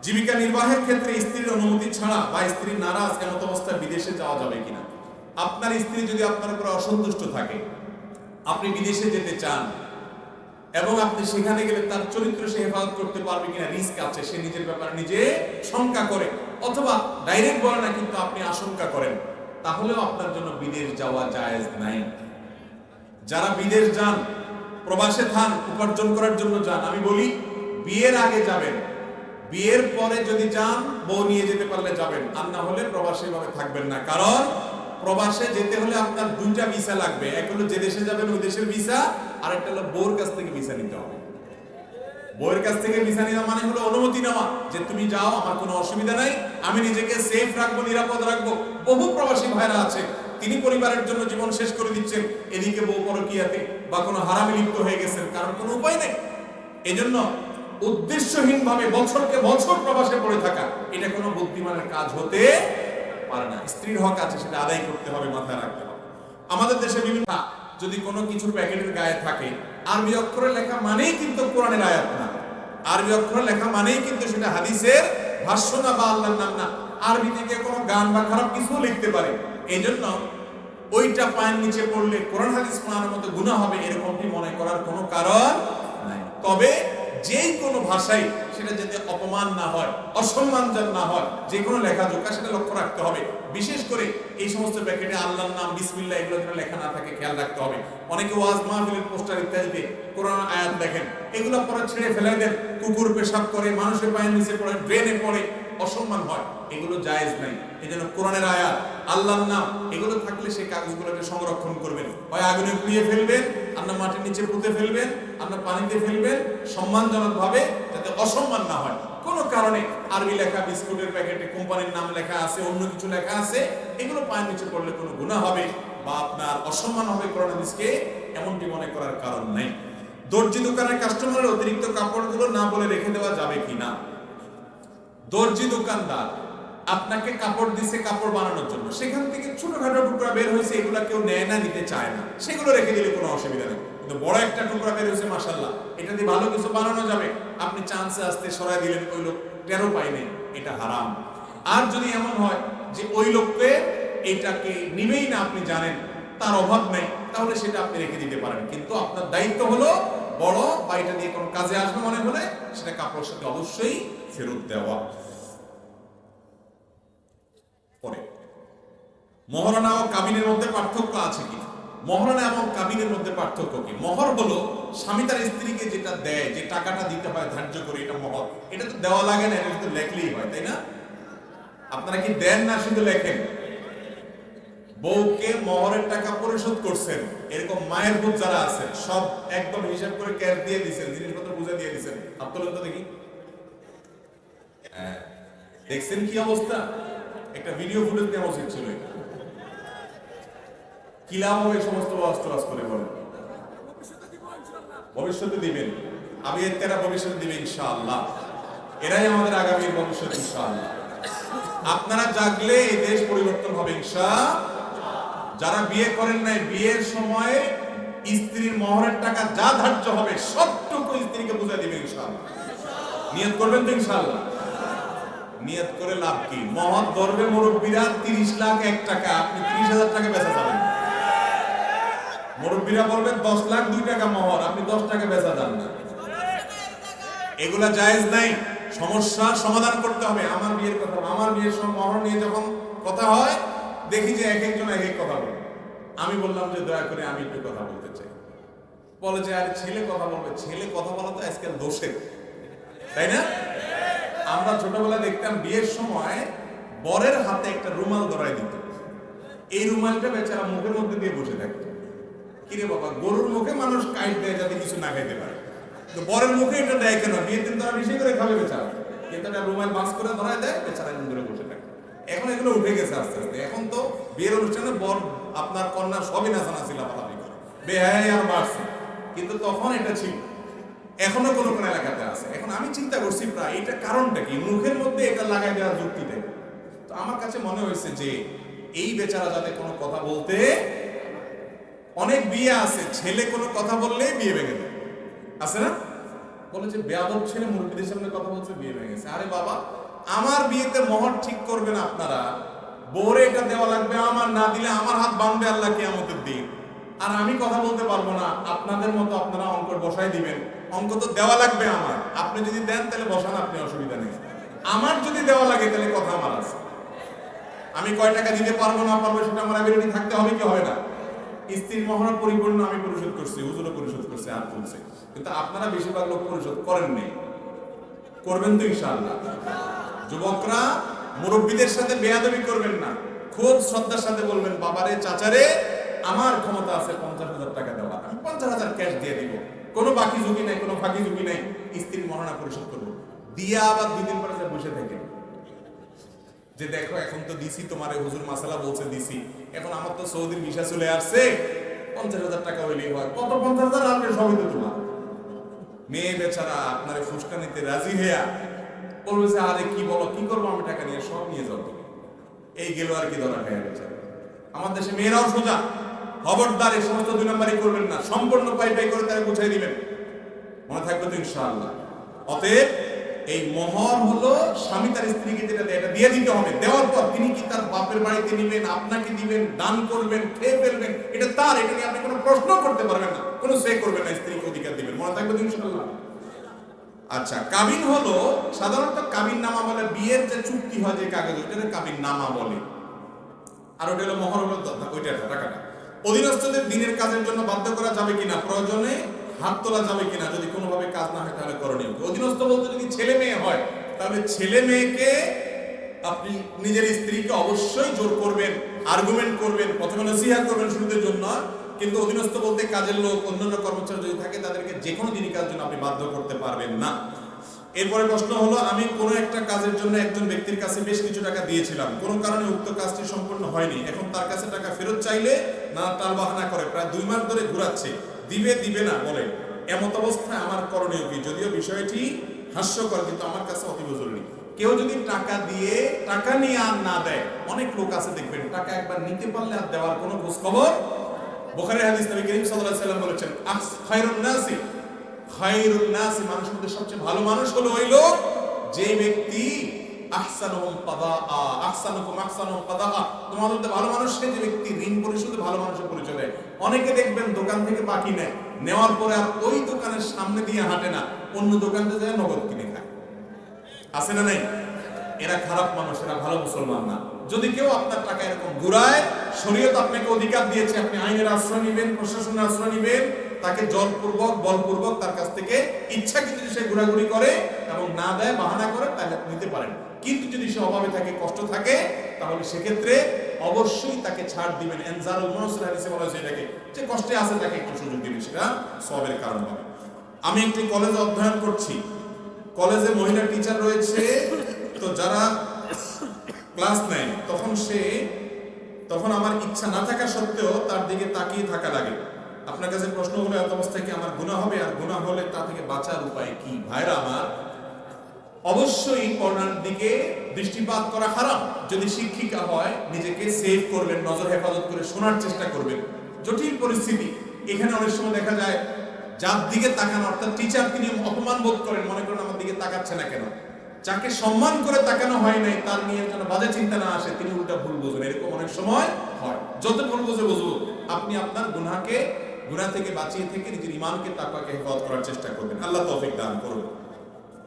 জীবিকা নির্বাহের ক্ষেত্রে স্ত্রীর অনুমতি ছাড়া বা স্ত্রীর নারাজ এমত অবস্থায় বিদেশে যাওয়া যাবে কিনা। আপনার স্ত্রী যদি আপনার উপর অসন্তুষ্ট থাকে, আপনি বিদেশে যেতে চান এবং আপনি সেখানে গেলে তার চরিত্র সে হেফাজত করতে পারবে কিনা রিস্ক আছে, সে নিজের ব্যাপারে নিজে শঙ্কা করে, অথবা ডাইরেক্ট বলে না কিন্তু আপনি আশঙ্কা করেন, তাহলেও আপনার জন্য বিদেশ যাওয়া জায়েজ নাই। যারা বিদেশ যান, প্রবাসে থান, উপার্জন করার জন্য যান, আমি বলি বিয়ের আগে যাবেন, বিয়ের পরে যদি যান বউ নিয়ে যেতে পারলে যাবেন, আর না হলে প্রবাসে ভাবে থাকবেন না। কারণ প্রবাসে যেতে হলে আপনার দুইটা ভিসা লাগবে, এক হলো যে দেশে যাবেন ওই দেশের ভিসা, আর একটা হলো বউর কাছ থেকে ভিসা নিতে হবে। বউয়ের কাছ থেকে ভিসা নেওয়া মানে হলো অনুমতি নেওয়া যে তুমি যাও, আমার কোনো অসুবিধা নাই, আমি নিজেকে সেফ রাখবো, নিরাপদ রাখবো। বহু প্রবাসী ভাইরা আছে, তিনি পরিবারের জন্য জীবন শেষ করে দিচ্ছেন, এদিকে বউ পরকীয়াতে বা কোনো হারামে লিপ্ত হয়ে গেছেন, কারণ কোনো উপায় নেই। এজন্য উদ্দেশ্যহীন ভাবে বছরকে বছর প্রবাসে পড়ে থাকা, এটা কোনো বুদ্ধিমানের কাজ হতে পারে না। স্ত্রীর হক আছে, সেটা আদায় করতে হবে, মাথায় রাখতে হবে। আমাদের দেশে বিভিন্ন যদি কোনো কিছু প্যাকেটের গায়ে থাকে, আরবি অক্ষরে লেখা মানেই কিন্তু কোরআনের আয়াত না, আরবি অক্ষরে লেখা মানেই কিন্তু সেটা হাদিসের ভাষ্য না বা আল্লাহর নাম না। আরবি থেকে কোনো গান বা খারাপ কিছু লিখতে পারে, এই জন্য ওইটা পায়ের নিচে পড়লে কোরআন হাদিস পড়ানোর মতো গুনাহ হবে, এরকমটি মনে করার কোনো কারণ নাই। তবে যেই কোনো ভাষায় সেটা যাতে অপমান না হয়, অসম্মানজনক না হয়, যে কোনো লেখাজোকা সেটা লক্ষ্য রাখতে হবে। বিশেষ করে এই সমস্ত প্যাকেটে আল্লাহর নাম, বিসমিল্লাহ এগুলো যেন লেখা না থাকে খেয়াল রাখতে হবে। অনেকে ওয়াজ মাহফিলের পোস্টার ইত্যাদিতে কোরআন আয়াত দেখেন, এগুলো পরে ছেড়ে ফেলে দেন, কুকুর পেশাব করে, মানুষের পায়ের নিচে পড়ে, ড্রেনে পড়ে, অসম্মান হয়, এগুলো জায়েজ নাই। এই জন্য কোরআনের আয়াত, আল্লাহর নাম এগুলো থাকলে সেই কাগজগুলোকে সংরক্ষণ করবেন, হয় আগুনে পুড়িয়ে ফেলবেন, আপনার মাটির নিচে পুঁতে ফেলবেন, আপনার পানিতে ফেলবেন, সম্মানজনক ভাবে, যাতে অসম্মান না হয়। কোনো কারণে আরবি লেখা, বিস্কুটের প্যাকেটে কোম্পানির নাম লেখা আছে, অন্য কিছু লেখা আছে, এগুলো পায়ের নিচে পড়লে কোনো গুনাহ হবে বা আপনার অসম্মান হবে কোরআন হাদিসকে, এমনটি মনে করার কারণ নাই। দর্জি দোকানের কাস্টমারের অতিরিক্ত কাপড়গুলো না বলে রেখে দেওয়া যাবে কিনা। দর্জি দোকানদার আপনাকে কাপড় দিছে কাপড় বানানোর জন্য, সেখান থেকে ছোটখাটো টুকরা বের হয়েছে, এগুলা কেউ নেয় না, নিতে চায় না, সেগুলো রেখে দিলে কোনো অসুবিধা নেই। কিন্তু বড় একটা টুকরা বের হয়েছে, মাশাআল্লাহ, এটা দিয়ে ভালো কিছু বানানো যাবে, আপনি চান্সে আসতে সরাই দিলেন, ওই লোক টেরও পায়নি, এটা হারাম। আর যদি এমন হয় যে ওই লোককে এটাকে নিবেই না, আপনি জানেন তার অভাব নেই, তাহলে সেটা আপনি রেখে দিতে পারেন। কিন্তু আপনার দায়িত্ব হলো বড় বা এটা দিয়ে কোনো কাজে আসবে মনে হলে সেটা কাপড়ের সাথে অবশ্যই ফেরত দেওয়া। পরে মহরানা ও কাবিনের মধ্যে পার্থক্য আছে কি? মহরানা এবং কাবিনের মধ্যে পার্থক্য কি? মহর হলো স্বামী তার স্ত্রীকে যেটা দেয়, যে টাকাটা দিতে হয় ধার্য করে, এটা মহর। এটা তো দেওয়া লাগে না, এটা শুধু লেখলেই হয়, তাই না? আপনারা কি দেন না শুধু লেখেন? বউকে মহরের টাকা পরিশোধ করছেন, এরকম মায়ের বোধ যারা আছেন সব একদম হিসাব করে ক্যাশ দিয়ে দিচ্ছেন, জিনিসপত্র বুঝে দিয়ে দিচ্ছেন, আপনারা তো দেখি দেখছেন কি অবস্থা? একটা ভিডিও ফুটেজ নেওয়া উচিত ছিল। কি লাভ হবে সমস্ত ওয়াজ করে বলেন? ভবিষ্যতে দিবেন, আমি এরা ভবিষ্যতে দিবে ইনশাআল্লাহ, এরাই আমাদের আগামীর ভবিষ্যৎ ইনশাআল্লাহ। আপনারা জাগলে এই দেশ পরিবর্তন হবে ইনশাআল্লাহ। যারা বিয়ে করেন নাই, বিয়ের সময় স্ত্রীর মহরের টাকা যা ধার্য হবে সবটুকু স্ত্রীকে বুঝে দিবে ইনশাআল্লাহ। নিয়ত করবেন তো ইনশাআল্লাহ? নিয়ত করে লাভ কি? মহর ধরবে মুরব্বীরা 30 লাখ 1 টাকা, আপনি 30,000 টাকা বেচা যাবেন। মুরব্বীরা বলবেন 10 লাখ 2 টাকা মহর, আপনি 10 টাকা বেচা যান না। এগুলা জায়েজ নাই, সমস্যা সমাধান করতে হবে। আমার বিয়ের কথা, আমার বিয়ের সময় মহর নিয়ে যখন কথা হয়, দেখি যে এক একজন এক এক কথা বলে। আমি বললাম যে দয়া করে আমি একটু কথা বলতে চাই। বলে যে আর ছেলে কথা বলবে। ছেলে কথা বলা তো আজকাল দোষের, তাই না? আমরা ছোটবেলা দেখতাম বিয়ের সময় বরের হাতে একটা রুমাল ধরাই দিত, এই রুমালটা বেচারা মুখের মধ্যে দিয়ে বসে থাকতো। কিরে বাবা, গরুর মুখে মানুষ কাইট দেয় যাতে কিছু না খাইতে পারে, তো বরের মুখে এটা দেয় কেন? বিয়ের দিন তারা বেশি করে খাবে বেচারা, কিন্তু একটা রুমাল বাস করে ধরাই দেয়, বেচারা এমন ধরে বসে থাকে। এখন এগুলো উঠে গেছে আস্তে আস্তে। এখন তো বিয়ের অনুষ্ঠানে বর আপনার কন্যা সবই নাচানাচি লাফালাফি করে, বেহায়াই আর বাড়ছে, কিন্তু তখন এটা ছিল, এখনো কোনো কোনো এলাকাতে আছে। এখন আমি চিন্তা করছি প্রায় এটা কারণটা কি, মুখের মধ্যে এটা লাগাই দেওয়ার যুক্তিটা। তো আমার কাছে মনে হয়েছে যে এই বেচারা যাতে কোনো কথা বলতে, অনেক বিয়ে আছে ছেলে কোনো কথা বললেই বিয়ে ভেঙে দেয়, আছে না? বলে যে বেয়াদব ছেলে মুরব্বীদের সামনে কথা বলছে, বিয়ে ভেঙে গেছে। আরে বাবা, আমার বিয়েতে মোহর ঠিক করবেন আপনারা, বোরে এটা দেওয়া লাগবে আমার, না দিলে আমার হাত বাঁধবে আল্লাহ কিয়ামতের দিন। আর আমি কথা বলতে পারবো না, আপনাদের মতো আপনারা অঙ্ক বসাই দিবেন, অঙ্ক তো দেওয়া লাগবে আমার। আপনি যদি দেন তাহলে বসান, আপনি, অসুবিধা নেই। আমার যদি দেওয়া লাগে তাহলে কথা আমার আছে। আমি কয় টাকা দিতে পারবো না পারবো সেটা আমার অ্যাবিলিটি থাকতে হবে কি হবে না? স্ত্রীর মহড়া পরিপূর্ণ আমি পরিশোধ করছি, হুজুরও পরিশোধ করছে, আর চলছে। কিন্তু আপনারা বেশিরভাগ লোক পরিশোধ করেননি, করবেন তো ইনশাআল্লাহ। যুবকরা মুরব্বীদের সাথে বেয়াদবি করবেন না, খুব শ্রদ্ধার সাথে বলবেন, বাবারে চাচারে আমার ক্ষমতা আছে 50,000 টাকা দেওয়া, আমি 50,000 ক্যাশ দিয়ে দিব, কোনো বাকি ঝুঁকি নাই, কোনো ফাঁকি ঝুঁকি নাই, স্ত্রীর মহড়া পরিশোধ করবো। দিয়া আবার 2 দিন পরে বসে থাকে যে দেখো এখন তো দিছি তোমারে, হুজুর মাসালা বলছে দিছি, এখন আমার তো সৌদির ভিসা চলে আসছে, 50,000 টাকা হইলেই হয়। কত 50,000? আপনি সবই তো তোমার। মেয়ে বেচারা আপনারে ফুসকানিতে রাজি হইয়া বলবে যে আরে কি বলো, কি করবো আমি, টাকা নিয়ে সব নিয়ে যাও তুমি। এই গেল আর কি ধরা খাইয়া বেচারা। আমার দেশে মেয়েরাও সোজা, খবরদার এই সমস্ত 2 নম্বরই করবেন না, সম্পূর্ণ পাই পাই করে তারা বুঝাই দিবেন, মনে থাকবে তো ইনশাআল্লাহ। অতএব এই মোহর হলো স্বামী তার স্ত্রীকে যেটা দেয় এটা দিয়ে দিতে হবে। দেওয়ার পর তিনি কি তার বাপের বাড়িতে নিবেন, আপনাকে দিবেন, দান করবেন, খেয়ে ফেলবেন, এটা তার, এটা নিয়ে আপনি কোনো প্রশ্ন করতে পারবেন না, কোনো সে করবেন না, স্ত্রীকে অধিকার দিবেন, মনে থাকবে তো ইনশাআল্লাহ। আচ্ছা, কাবিন হলো সাধারণত কাবিন নামা বলে, বিয়ের যে চুক্তি হয় যে কাগজ, ওইটাকে কাবিন নামা বলে। আর ওটা হলো মোহর, হলো ওইটা টাকাটা। অধীনস্থদের দিনের কাজের জন্য বাধ্য করা যাবে কিনা, প্রয়োজনে হাত তোলা যাবে কিনা, যদি কোনোভাবে কাজ না হয় তাহলে করণীয়। অধীনস্থ বলতে যদি ছেলে মেয়ে হয়, তাহলে ছেলে মেয়েকে আপনি নিজের স্ত্রীকে অবশ্যই জোর করবেন, আর্গুমেন্ট করবেন, প্রথমে নসিহত করবেন শুরুতে জন্য। কিন্তু অধীনস্থ বলতে কাজের লোক, অন্যান্য কর্মচারী যদি থাকে তাদেরকে যে কোনো দিনই কাজের জন্য আপনি বাধ্য করতে পারবেন না। এরপরে প্রশ্ন হলো, আমি কোনো একটা কাজের জন্য একজন ব্যক্তির কাছে বেশ কিছু টাকা দিয়েছিলাম, কোনো কারণে উক্ত কাজটি সম্পূর্ণ হয়নি, এখন তার কাছে টাকা ফেরত চাইলে না টালবাহানা করে, প্রায় 2 মাস ধরে ঘুরাচ্ছে, দিবে দিবে না বলে, এমত অবস্থায় আমার করণীয় কি? যদিও বিষয়টি হাস্যকর কিন্তু আমার কাছে অতীব জরুরি। কেউ যদি টাকা দিয়ে টাকা নিয়ে আর না দেয়, অনেক লোক আছে দেখবেন টাকা একবার নিতে পারলে আর দেওয়ার কোনো খোঁজ খবর। বুখারীর হাদিস, নবী করিম সাল্লাল্লাহু আলাইহি ওয়াসাল্লাম বলেছেন, খায়রুন নাসি, খায়রুন নাসি, মানুষের মধ্যে সবচেয়ে ভালো মানুষ হলো ওই লোক যে ব্যক্তি আহসানুহুম কাদাআ, আহসানুকুম আহসানুহুম কাদাআ, তোমাদের মধ্যে ভালো মানুষ সে যে ব্যক্তি ঋণ পরিশোধে ভালো মানুষের পরিচয় দেয়। অনেকে দেখবেন দোকান থেকে বাকি নেয়, নেওয়ার পরে আর ওই দোকানের সামনে দিয়ে হাঁটে না, অন্য দোকানে যায় নগদ কিনে খায়, আছে না নাই? এরা খারাপ মানুষ, এরা ভালো মুসলমান না। যদি কেউ আপনার টাকা এরকম ঘুরায়, শরীয়ত আপনাকে অধিকার দিয়েছে, আপনি আইনের আশ্রয় নিবেন, প্রশাসনের আশ্রয় নিবেন, তাকে জোরপূর্বক বলপূর্বক তার কাছ থেকে ইচ্ছা কিন্তু সে ঘোরাঘুরি করে এবং না দেয়, বাহানা করে, তাহলে নিতে পারেন। কিন্তু যদি সে অভাবে থাকে, কষ্ট থাকে, তাহলে সেক্ষেত্রে অবশ্যই তাকে ছাড় দিবেন। এনজারুল মুনসির হাদিসে বলা হয়েছে এটাকে, যে কষ্টে আছে তাকে একটু সুযোগ দিবেন, সেটা সওয়াবের কারণ হবে। আমি একটি কলেজে অধ্যয়ন করছি, কলেজে মহিলা টিচার রয়েছে, তো যারা ক্লাস নেয় তখন আমার ইচ্ছা না থাকা সত্ত্বেও তার দিকে তাকিয়ে থাকা লাগে। আপনার কাছে প্রশ্ন হলো, এত অবস্থায় কি আমার গুনাহ হবে? আর গুনাহ হলে তা থেকে বাঁচার উপায় কি? ভাইরা আমার, অবশ্যই পড়ার দিকে দৃষ্টিপাত করা হারাম। যদি শিক্ষিকা হয়, নিজেকে সেভ করবেন, নজর হেফাজত করে শোনার চেষ্টা করবেন। জটিল পরিস্থিতি, এখানে অনেক সময় দেখা যায় যার দিকে তাকানো, অর্থাৎ টিচার, তিনি অপমান বোধ করেন, মনে করেন আমার দিকে তাকাচ্ছে না কেন। যাকে সম্মান করে তাকানো হয় নাই, তার নিয়ে যেন বাজে চিন্তা না আসে, তিনি উল্টা ভুল বুঝবেন, এরকম অনেক সময় হয়। যত ভুল বুঝে বুঝবো, আপনি আপনার গুনাহ থেকে বাঁচিয়ে থেকে নিজের ঈমানকে, তাকওয়াকে হেফাজত করার চেষ্টা করবেন। আল্লাহ তৌফিক দান করুন।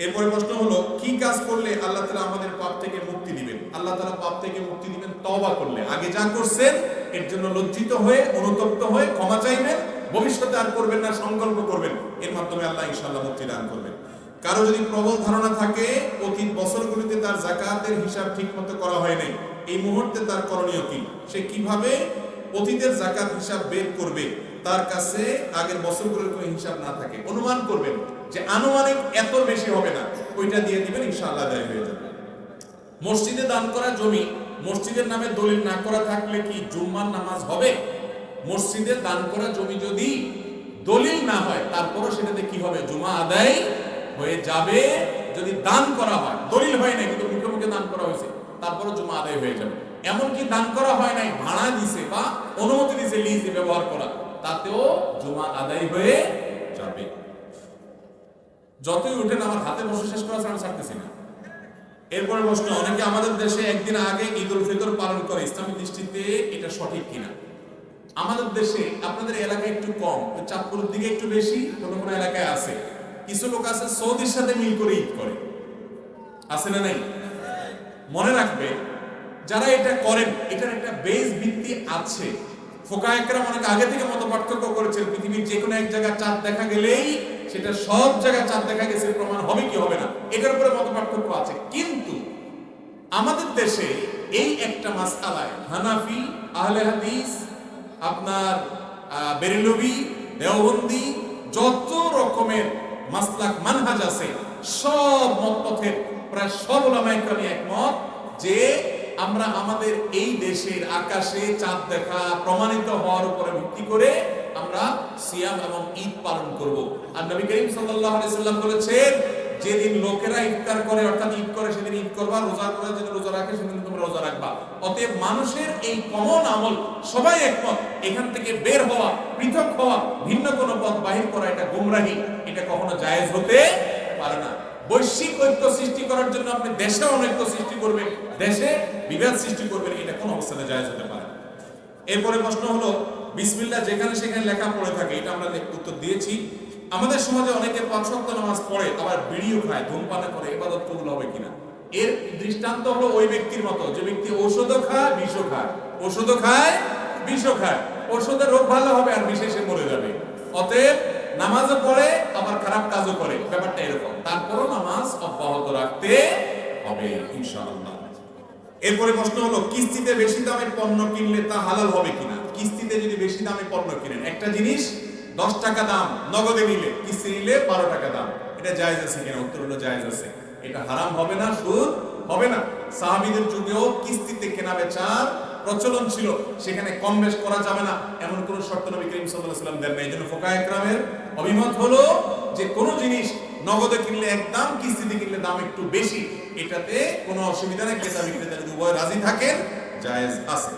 এরপরে প্রশ্ন হলো, কি কাজ করলে আল্লাহ তাআলা আমাদের পাপ থেকে মুক্তি দিবেন? আল্লাহ তাআলা পাপ থেকে মুক্তি দিবেন তওবা করলে। আগে যা করছেন এর জন্য লজ্জিত হয়ে, অনুতপ্ত হয়ে ক্ষমা চাইবেন, ভবিষ্যতে আর করবেন না সংকল্প করবেন, এর মাধ্যমে আল্লাহ ইনশাআল্লাহ মুক্তি দান করবেন। কারো যদি প্রবল ধারণা থাকে অতীত বছরগুলিতে তার যাকাতের হিসাব ঠিকমতো করা হয় নাই, এই মুহূর্তে তার করণীয় কি? সে কিভাবে অতীতের যাকাত হিসাব বের করবে? তার কাছে আগের বছরগুলোর কোনো হিসাব না থাকে, অনুমান করবেন যে আনুমানিক এত বেশি হবে না, ওইটা দিয়ে দিবেন, ইনশাআল্লাহ আদায় হয়ে যাবে। মসজিদে দান করা জমি মসজিদের নামে দলিল না করা থাকলে কি জুম্মার নামাজ হবে? মসজিদে দান করা জমি যদি দলিল না হয়, তারপরও সেটাতে কি হবে? জুমা আদায় হয়ে যাবে। যদি দান করা হয়, দলিল হয় না কিন্তু মুখে মুখে দান করা হয়েছে, তারপরও জুমা আদায় হয়ে যাবে। এমনকি দান করা হয় নাই, ভাড়া দিছে বা অনুমতি দিছে লিজে ব্যবহার করা, তাতেও জুমা আদায় হয়ে যাবে। যতই উঠেন আমার হাতে বসে শেষ করা ছাড়া আমি ছাড়তেছি না। এরপরে প্রশ্ন, অনেকে আমাদের দেশে একদিন আগে ঈদ উল ফিতর পালন করে, ইসলামী দৃষ্টিতে এটা সঠিক কিনা? আমাদের দেশে, আপনাদের এলাকায় একটু কম, চাঁদপুরের দিকে একটু বেশি, কোনো কোনো এলাকায় আছে। কিছু লোক আছে সৌদির সাথে মিল করে ঈদ করে, আছে না নাই? মনে রাখবে, যারা এটা করেন এটার একটা বেস ভিত্তি আছে। ফোকায়ে কেরাম অনেক আগে থেকে মত পার্থক্য করেছেন, পৃথিবীর যে কোনো এক জায়গায় চাঁদ দেখা গেলেই সেটা সব জায়গায় চাঁদ দেখা গেছে প্রমাণ হবে কি হবে না, এটার উপরে মত পার্থক্য আছে। কিন্তু আমাদের দেশে এই একটা মাসআলায় হানাফি, আহলে হাদিস, আপনার বেরেলভি, দেওবন্দি, যত রকমের মাসলাক মানহাজ আছে, সব মতপথের প্রায় সব উলামায়ে কেরাম একমত যে আমরা আমাদের এই দেশের আকাশে চাঁদ দেখা প্রমাণিত হওয়ার উপরে ভিত্তি করে আমরা সিয়াম এবং ঈদ পালন করব। আর নবী করিম সাল্লাল্লাহু আলাইহি সাল্লাম বলেছেন, যেদিন লোকেরা ইফতার করে অর্থাৎ ঈদ করে সেদিন ঈদ করবা, রোজা করে যেদিন রোজা রাখে সেদিন তোমরা রোজা রাখবা। অতএব মানুষের এই কমন আমল সবাই একমত, এখান থেকে বের হওয়া, পৃথক হওয়া, ভিন্ন কোনো পথ বাহির করা এটা গোমরাহি, এটা কখনো জায়েজ হতে পারে না। বৈশ্বিক ঐক্য সৃষ্টি করার জন্য আপনি দেশে অনৈক্য সৃষ্টি করবেন, দেশে বিভেদ সৃষ্টি করবেন, এটা কোন অবস্থাতে জায়েজ হতে পারে না। এরপরে প্রশ্ন হলো, বিসমিল্লাহ যেখানে সেখানে লেখা পড়ে থাকে, এটা আমরা উত্তর দিয়েছি। আমাদের সমাজে অনেকে ৫ ওয়াক্ত নামাজ পড়ে আবার বিড়িও খায়, ধূমপান করে, ইবাদত কবুল হবে কিনা? এর দৃষ্টান্ত হলো ওই ব্যক্তির মতো যে ব্যক্তি ঔষধও খায় বিষও খায়, ওষুধও খায় বিষও খায়। ওষুধের রোগ ভালো হবে আর বিষে সে মরে যাবে। অতএব নামাজও পড়ে আবার খারাপ কাজও করে, ব্যাপারটা এরকম। তারপরও নামাজ অব্যাহত রাখতে হবে ইনশাআল্লাহ। এরপরে প্রশ্ন হলো, কিস্তিতে বেশি দামে পণ্য কিনলে তা হালাল হবে কিনা? কিস্তিতে যদি বেশি দামে পণ্য কিনেন, একটা জিনিস 10 টাকা দাম, নগদে নিলে, কিস্তি নিলে 12 টাকা দাম, এটা জায়েজ আছে কিনা? উত্তর হলো জায়েজ আছে। এটা হারাম হবে না, সুদ হবে না। সাহাবীদের যুগেও কিস্তিতে কেনা বেচার প্রচলন ছিল, সেখানে কম বেশ করা যাবে না এমন কোন শর্ত নবী করিম সাল্লাল্লাহু আলাইহি ওয়াসাল্লাম দেন না। এইজন্য ফোকায়ে কেরামের অভিমত হলো যে কোন জিনিস নগদে কিনলে এক দাম, কিস্তিতে কিনলে দাম একটু বেশি, এটাতে কোনো অসুবিধা নেই। ক্রেতা বিক্রেতা যদি উভয় রাজি থাকেন, জায়েজ আছে।